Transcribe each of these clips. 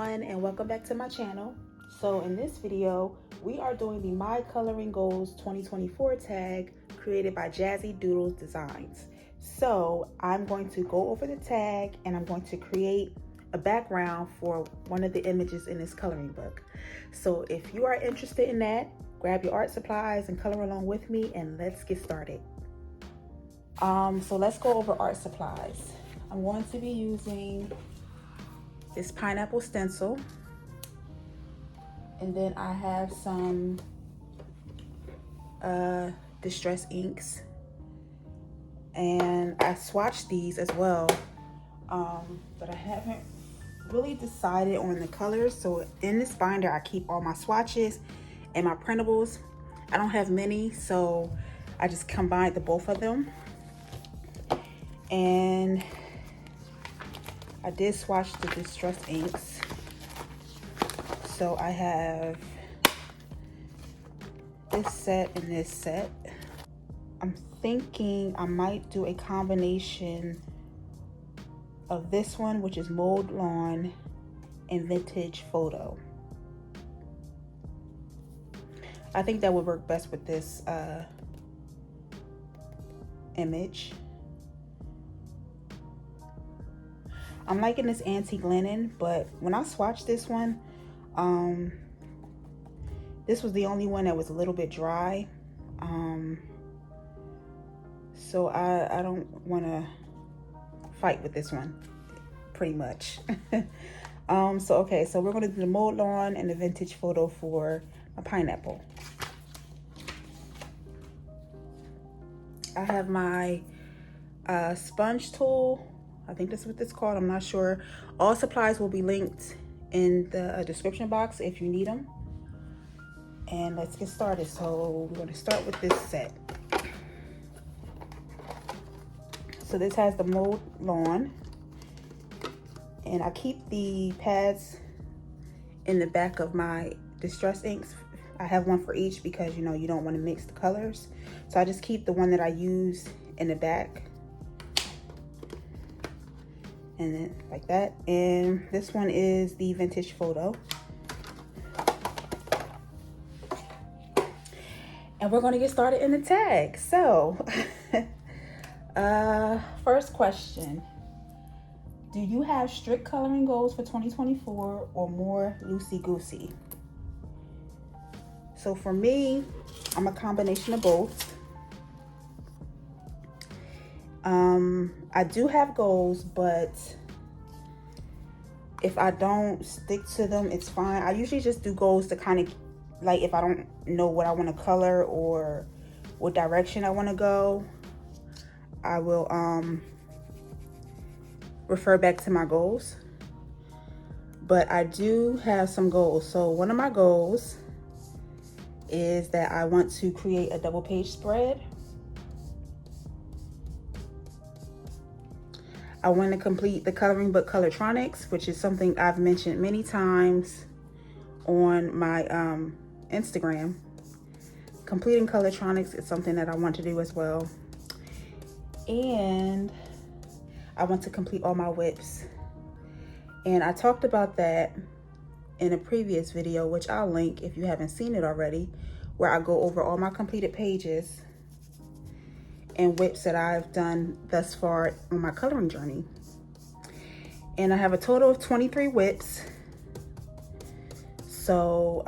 everyone, and welcome back to my channel. So in this video we are doing the My Coloring Goals 2024 tag created by Jazzy Doodles Designs. So I'm going to go over the tag and I'm going to create a background for one of the images in this coloring book. So if you are interested in that, grab your art supplies and color along with me, and let's get started. So let's go over art supplies. I'm going to be using this pineapple stencil, and then I have some distress inks, and I swatched these as well, but I haven't really decided on the colors. So in this binder I keep all my swatches and my printables. I don't have many, so I just combined the both of them, and I did swatch the distress inks. So I have this set and this set. I'm thinking I might do a combination of this one, which is Mowed Lawn, and Vintage Photo. I think that would work best with this image. I'm liking this antique linen, but when I swatched this one, this was the only one that was a little bit dry. So I don't want to fight with this one, pretty much. So we're going to do the Mowed Lawn and the Vintage Photo for a pineapple. I have my sponge tool. I think that's what it's called. I'm not sure. All supplies will be linked in the description box if you need them. And let's get started. So we're going to start with this set. So this has the Mowed Lawn, and I keep the pads in the back of my distress inks. I have one for each because you don't want to mix the colors. So I just keep the one that I use in the back. And then like that. And this one is the Vintage Photo. And we're going to get started in the tag. So first question: do you have strict coloring goals for 2024 or more loosey-goosey? So for me, I'm a combination of both. I do have goals, but if I don't stick to them, it's fine. I usually just do goals to kind of, like, if I don't know what I want to color or what direction I want to go, I will refer back to my goals. But I do have some goals. So one of my goals is that I want to create a double page spread. I want to complete the coloring book Colortronics, which is something I've mentioned many times on my Instagram. Completing Colortronics is something that I want to do as well. And I want to complete all my whips. And I talked about that in a previous video, which I'll link if you haven't seen it already, where I go over all my completed pages and whips that I've done thus far on my coloring journey. And I have a total of 23 whips. So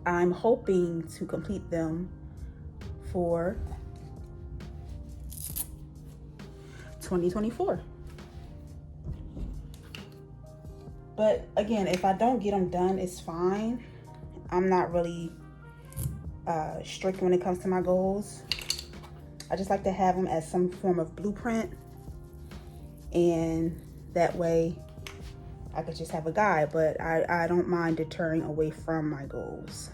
I'm hoping to complete them for 2024. But again, if I don't get them done, it's fine. I'm not really strict when it comes to my goals. I just like to have them as some form of blueprint, and that way I could just have a guide, but I don't mind deterring away from my goals.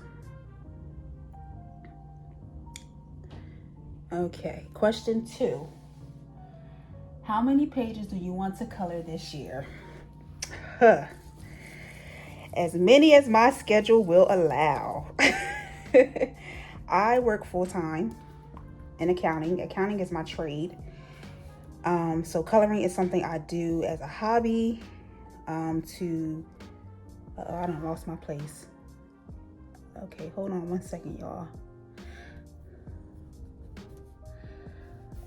Okay, question 2. How many pages do you want to color this year? As many as my schedule will allow. I work full-time in accounting. Accounting is my trade. So coloring is something I do as a hobby. I done lost my place. Okay, hold on one second, y'all.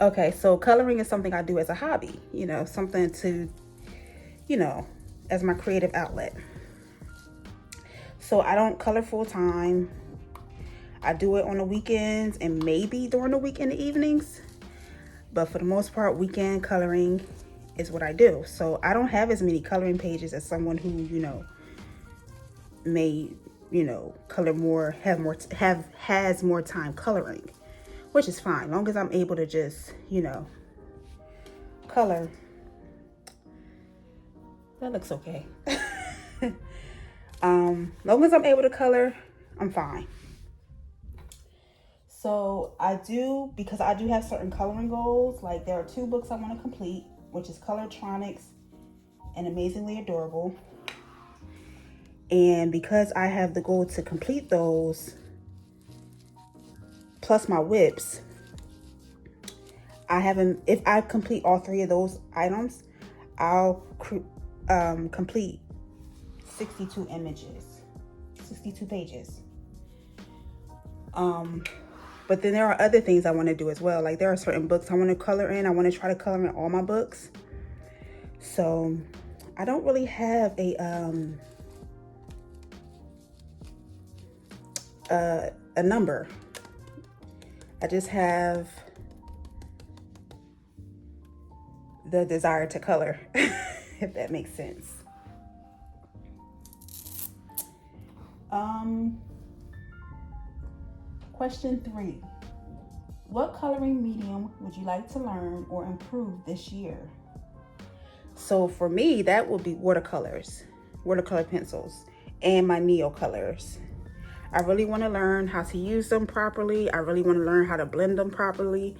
Okay, so coloring is something I do as a hobby, you know, something to, you know, as my creative outlet. So I don't color full time. I do it on the weekends and maybe during the week in the evenings. But for the most part, weekend coloring is what I do. So I don't have as many coloring pages as someone who, you know, may, you know, color more, has more time coloring, which is fine. Long as I'm able to just, you know, color. That looks okay. Long as I'm able to color, I'm fine. So I do, because I do have certain coloring goals. Like there are 2 books I want to complete, which is Colortronics and Amazingly Adorable. And because I have the goal to complete those, plus my whips, if I complete all 3 of those items, I'll complete 62 images, 62 pages. But then there are other things I want to do as well. Like there are certain books I want to color in. I want to try to color in all my books. So I don't really have a number. I just have the desire to color, if that makes sense. Question 3. What coloring medium would you like to learn or improve this year? So for me, that would be watercolor pencils, and my Neo colors. I really want to learn how to use them properly. I really want to learn how to blend them properly.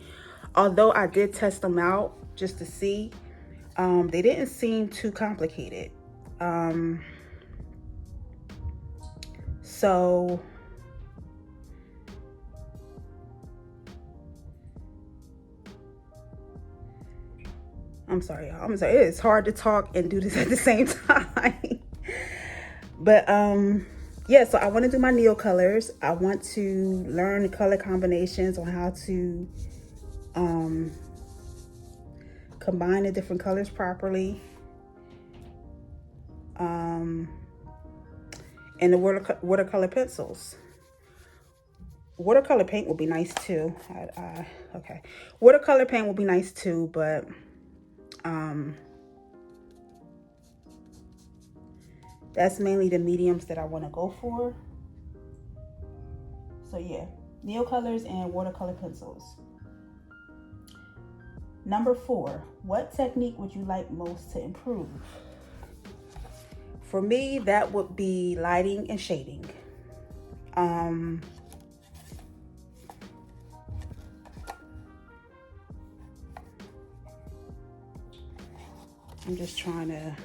Although I did test them out just to see, they didn't seem too complicated. So I'm sorry, y'all. I'm sorry. It's hard to talk and do this at the same time. But yeah, so I want to do my Neo colors. I want to learn color combinations on how to combine the different colors properly. And the watercolor pencils. Watercolor paint will be nice too. Okay. Watercolor paint will be nice too, but that's mainly the mediums that I want to go for. So yeah, Neo colors and watercolor pencils. Number 4, what technique would you like most to improve? For me, that would be lighting and shading. I'm just trying to,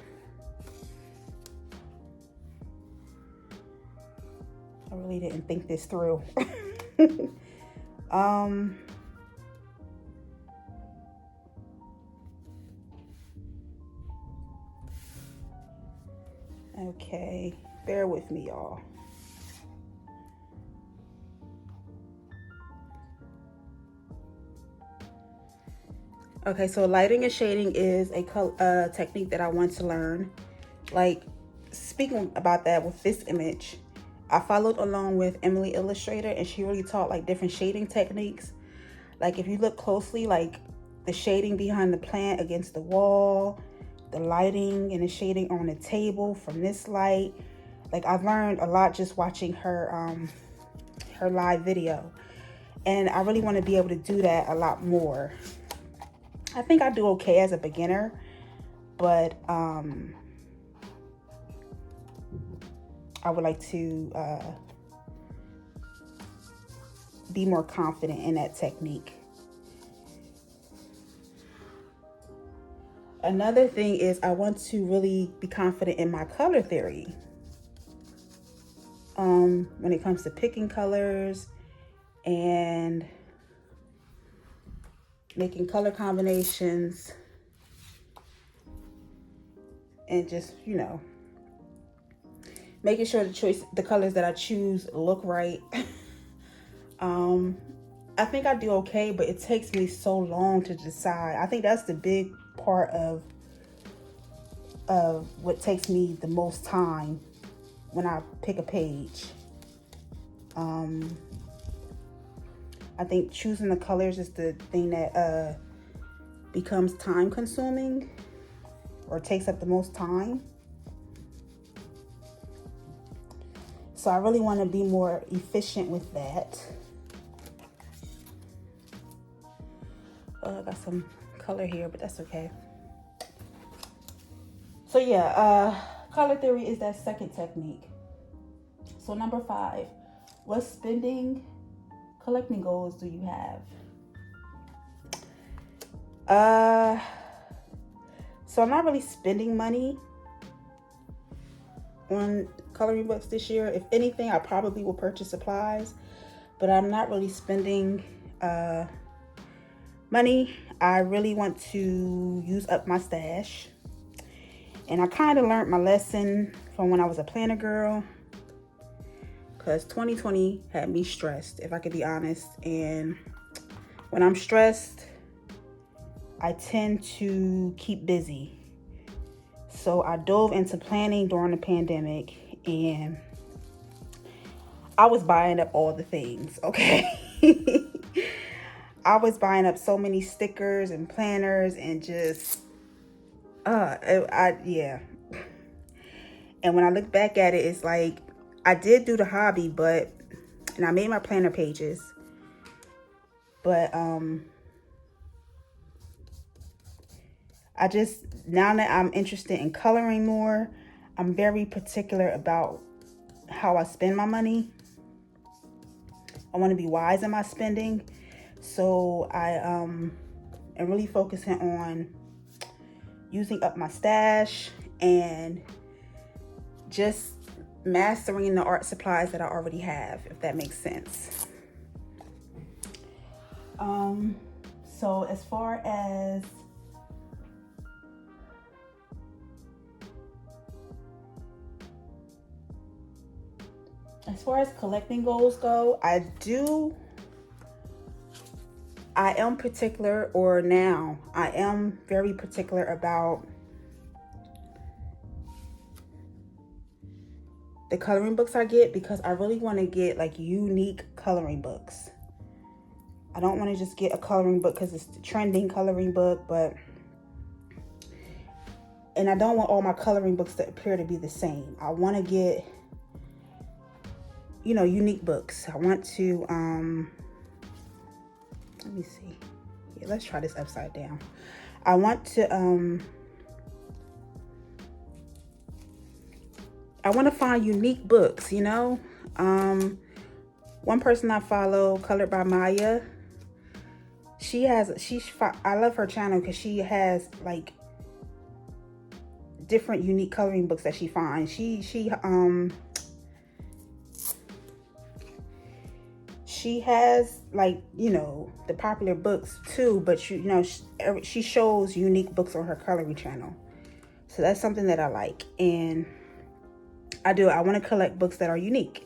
I really didn't think this through. Okay, bear with me, y'all. Okay, so lighting and shading is a technique that I want to learn. Like, speaking about that with this image, I followed along with Emily Illustrator, and she really taught like different shading techniques. Like if you look closely, like the shading behind the plant against the wall, the lighting and the shading on the table from this light. Like I've learned a lot just watching her her live video, and I really want to be able to do that a lot more. I think I do okay as a beginner, but I would like to be more confident in that technique. Another thing is I want to really be confident in my color theory. When it comes to picking colors and making color combinations. and just, you know, making sure the colors that I choose look right. I think I do okay, but it takes me so long to decide. I think that's the big part of what takes me the most time when I pick a page. I think choosing the colors is the thing that becomes time consuming or takes up the most time. So I really want to be more efficient with that. I got some color here, but that's okay. So yeah, color theory is that second technique. So number 5, what spending collecting goals do you have? So I'm not really spending money on coloring books this year. If anything, I probably will purchase supplies, but I'm not really spending money. I really want to use up my stash. And I kind of learned my lesson from when I was a planner girl, because 2020 had me stressed, if I could be honest. And when I'm stressed, I tend to keep busy. So I dove into planning during the pandemic, and I was buying up all the things, okay? I was buying up so many stickers and planners and just, yeah. And when I look back at it, it's like, I did do the hobby, and I made my planner pages, but, now that I'm interested in coloring more, I'm very particular about how I spend my money. I want to be wise in my spending. So I am really focusing on using up my stash and just mastering the art supplies that I already have, if that makes sense. So as far as collecting goals go, I am particular, or now I am very particular about the coloring books I get, because I really want to get like unique coloring books. I don't want to just get a coloring book because it's the trending coloring book, and I don't want all my coloring books to appear to be the same. I want to get, you know, unique books. I want to, let me see. Yeah, let's try this upside down. I want to find unique books, you know. One person I follow, Colored by Maya, I love her channel because she has like different unique coloring books that she finds. She has, like, you know, the popular books too, but you know, she shows unique books on her coloring channel. So that's something that I like, and I want to collect books that are unique.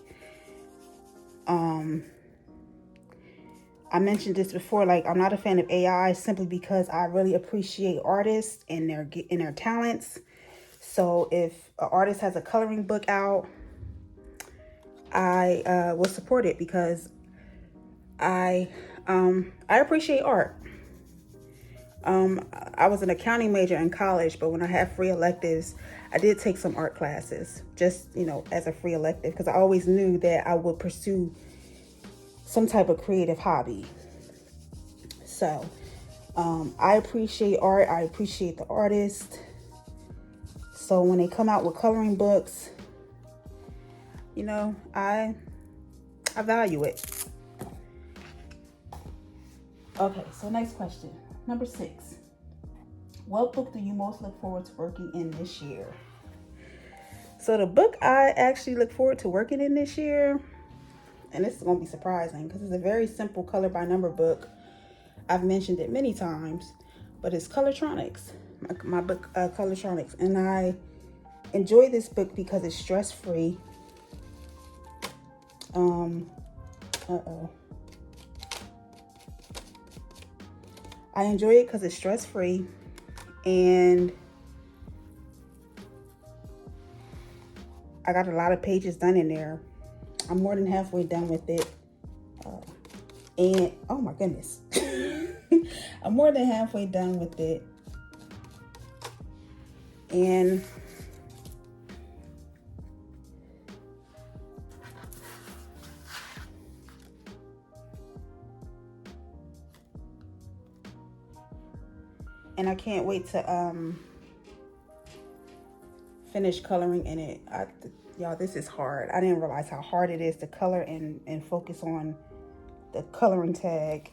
I mentioned this before, like, I'm not a fan of AI simply because I really appreciate artists and their talents. So if an artist has a coloring book out, I will support it, because I appreciate art. I was an accounting major in college, but when I had free electives, I did take some art classes, just, you know, as a free elective, because I always knew that I would pursue some type of creative hobby. So I appreciate art. I appreciate the artist. So when they come out with coloring books, you know, I value it. Okay, so next question. Number 6. What book do you most look forward to working in this year? So the book I actually look forward to working in this year, and this is going to be surprising because it's a very simple color by number book. I've mentioned it many times, but it's Colortronics, my book, Colortronics. And I enjoy this book because it's stress-free. I enjoy it because it's stress-free, and I got a lot of pages done in there. I'm more than halfway done with it. And oh my goodness. I'm more than halfway done with it. And I can't wait to finish coloring in it. Y'all, this is hard. I didn't realize how hard it is to color and focus on the coloring tag.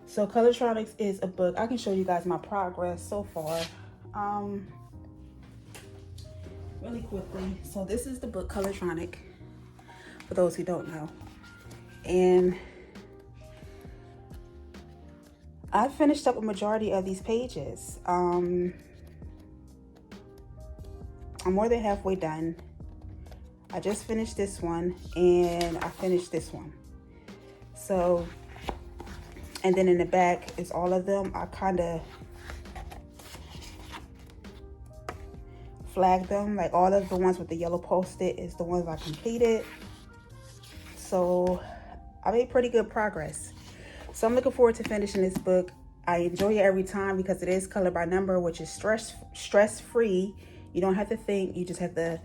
So Colortronics is a book. I can show you guys my progress so far. Really quickly. So this is the book Colortronic, for those who don't know. And I finished up a majority of these pages. I'm more than halfway done. I just finished this one and I finished this one. So, and then in the back is all of them. I kind of flagged them, like all of the ones with the yellow post-it is the ones I completed. So I made pretty good progress. So I'm looking forward to finishing this book. I enjoy it every time because it is color by number, which is stress-free. You don't have to think, you just have to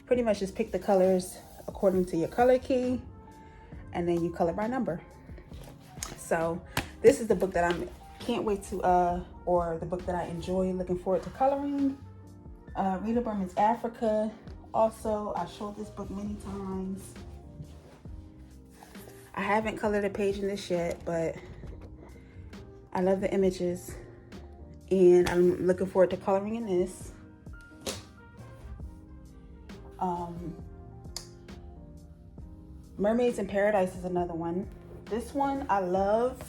pretty much just pick the colors according to your color key, and then you color by number. So this is the book that I can't wait to, or the book that I enjoy, looking forward to coloring. Rita Berman's Africa. Also, I showed this book many times. I haven't colored a page in this yet, but I love the images and I'm looking forward to coloring in this. Mermaids in Paradise is another one. This one I love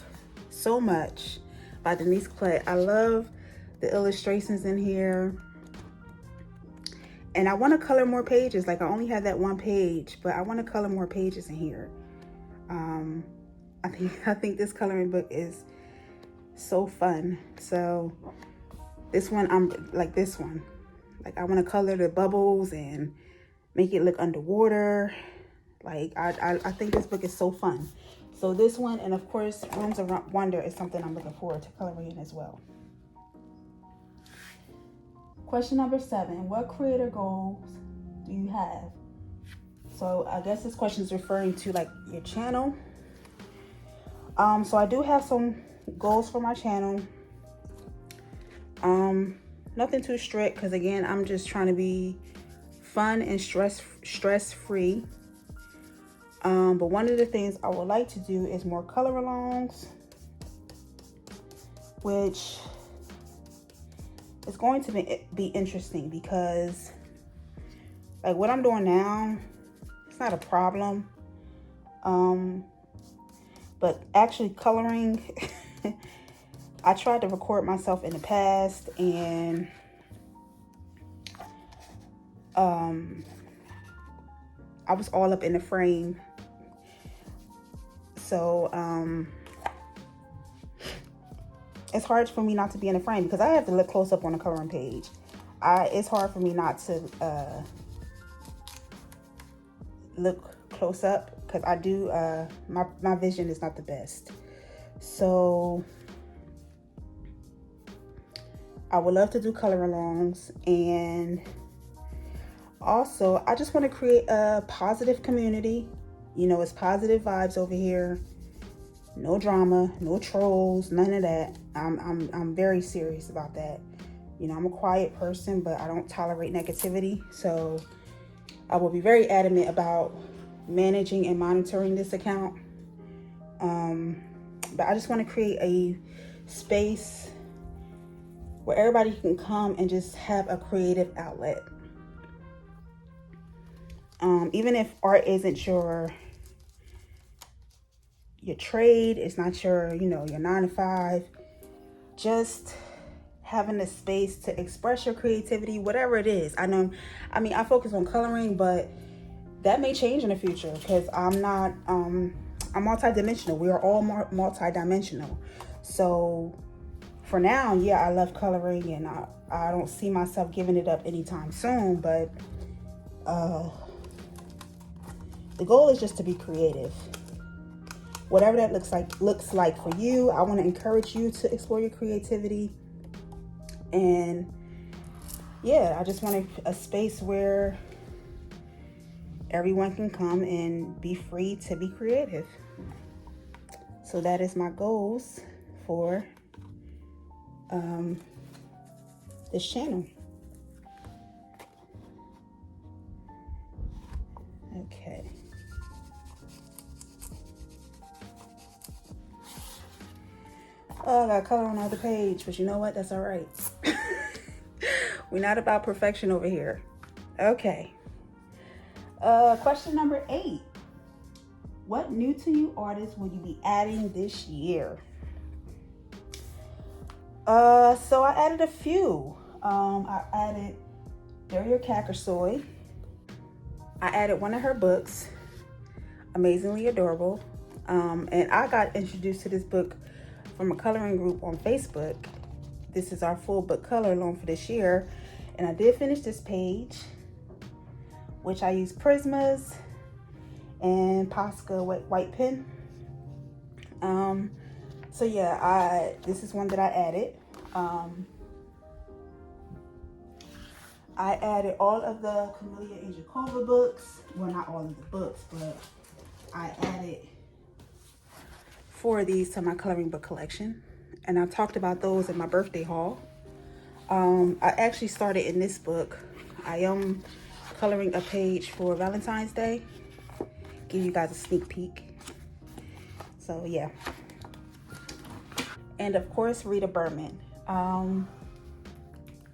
so much, by Denise Klett. I love the illustrations in here. And I want to color more pages. Like I only have that one page, but I want to color more pages in here. I think this coloring book is so fun. So this one, I'm like this one. Like I want to color the bubbles and make it look underwater. Like I think this book is so fun. So this one, and of course Rooms of Wonder, is something I'm looking forward to coloring in as well. Question number 7, what creator goals do you have? So I guess this question is referring to like your channel. So I do have some goals for my channel. Nothing too strict, because again, I'm just trying to be fun and stress-free. But one of the things I would like to do is more color alongs, which is going to be interesting because like what I'm doing now, it's not a problem. But actually coloring, I tried to record myself in the past and I was all up in the frame. So it's hard for me not to be in the frame because I have to look close up on the coloring page. It's hard for me not to look close up because I do, my vision is not the best. So I would love to do color alongs, and also I just want to create a positive community. You know, it's positive vibes over here. No drama, no trolls, none of that. I'm very serious about that. You know, I'm a quiet person, but I don't tolerate negativity. So I will be very adamant about managing and monitoring this account. But I just want to create a space where everybody can come and just have a creative outlet. Even if art isn't your trade, it's not your, your 9 to 5, just having a space to express your creativity, whatever it is. I focus on coloring, but that may change in the future because I'm multidimensional. We are all multidimensional. So for now, yeah, I love coloring, and I don't see myself giving it up anytime soon, but the goal is just to be creative. Whatever that looks like for you, I want to encourage you to explore your creativity. And yeah, I just want a space where everyone can come and be free to be creative. So that is my goals for this channel. Okay. Oh, I got color on the other page, but you know what? That's all right. We're not about perfection over here. Okay. Question number 8. What new to you artists will you be adding this year? So I added a few. I added Daria Kakersoy. I added one of her books, Amazingly Adorable. And I got introduced to this book from a coloring group on Facebook. This is our full book color along for this year. And I did finish this page, which I use Prismas and Posca white pen. So yeah, this is one that I added. I added all of the Camellia and Jacoba books. Well, not all of the books, but I added 4 of these to my coloring book collection. And I talked about those in my birthday haul. I actually started in this book. I am coloring a page for Valentine's Day. Give you guys a sneak peek. So yeah. And of course, Rita Berman.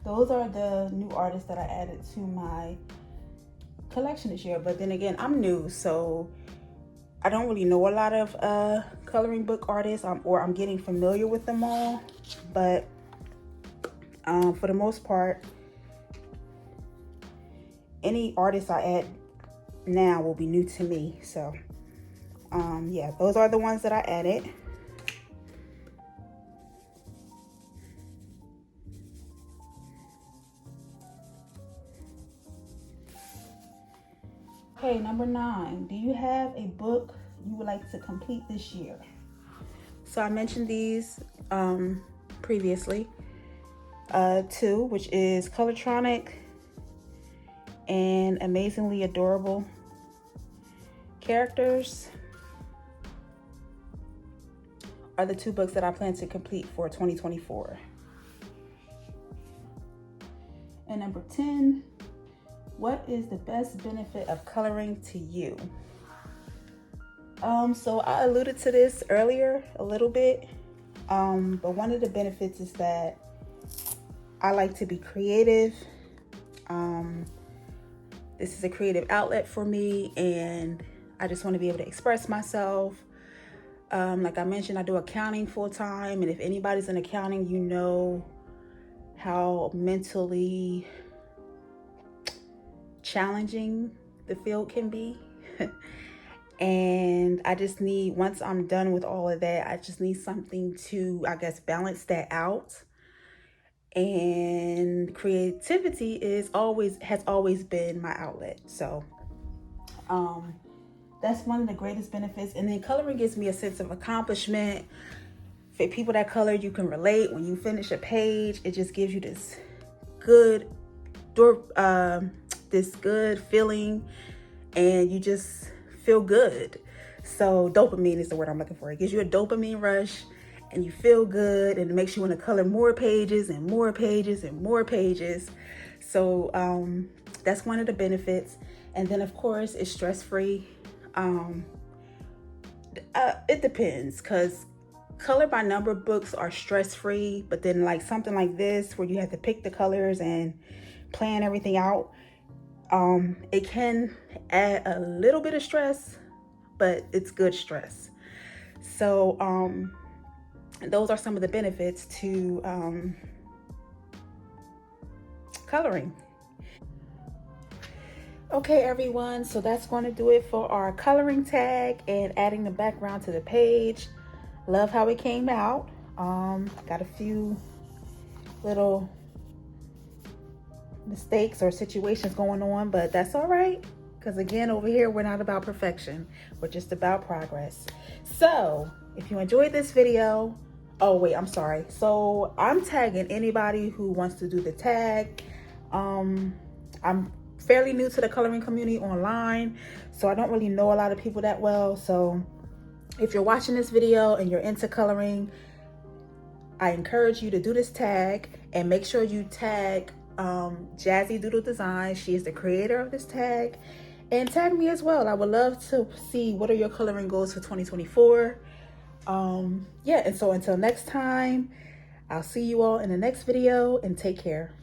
Those are the new artists that I added to my collection this year. But then again, I'm new, so I don't really know a lot of coloring book artists, or I'm getting familiar with them all. But for the most part, any artist I add now will be new to me. So yeah, those are the ones that I added. Okay, number 9. Do you have a book you would like to complete this year? So I mentioned these previously. 2, which is Colortronic and Amazingly Adorable Characters, are the 2 books that I plan to complete for 2024. And number 10, what is the best benefit of coloring to you? So I alluded to this earlier a little bit, but one of the benefits is that I like to be creative. This is a creative outlet for me, and I just want to be able to express myself. Like I mentioned, I do accounting full time, and if anybody's in accounting, you know how mentally challenging the field can be. And I just need, once I'm done with all of that, I just need something to, I guess, balance that out. And creativity has always been my outlet. So that's one of the greatest benefits. And then coloring gives me a sense of accomplishment. For people that color, you can relate. When you finish a page, it just gives you this good feeling, and you just feel good. So dopamine is the word I'm looking for. It gives you a dopamine rush, and you feel good, and it makes you want to color more pages and more pages and more pages. So that's one of the benefits. And then of course, it's stress-free. It depends, because color by number books are stress-free, but then like something like this where you have to pick the colors and plan everything out, It can add a little bit of stress, but it's good stress. So those are some of the benefits to coloring. Okay everyone, so that's going to do it for our coloring tag and adding the background to the page. Love how it came out. Got a few little mistakes or situations going on, but that's all right, because again, over here we're not about perfection, we're just about progress. So if you enjoyed this video, oh wait, I'm sorry, so I'm tagging anybody who wants to do the tag. I'm fairly new to the coloring community online, so I don't really know a lot of people that well. So if you're watching this video and you're into coloring, I encourage you to do this tag and make sure you tag Jazzy Doodle Designs. She is the creator of this tag, and tag me as well. I would love to see what are your coloring goals for 2024. Yeah, and so until next time, I'll see you all in the next video, and take care.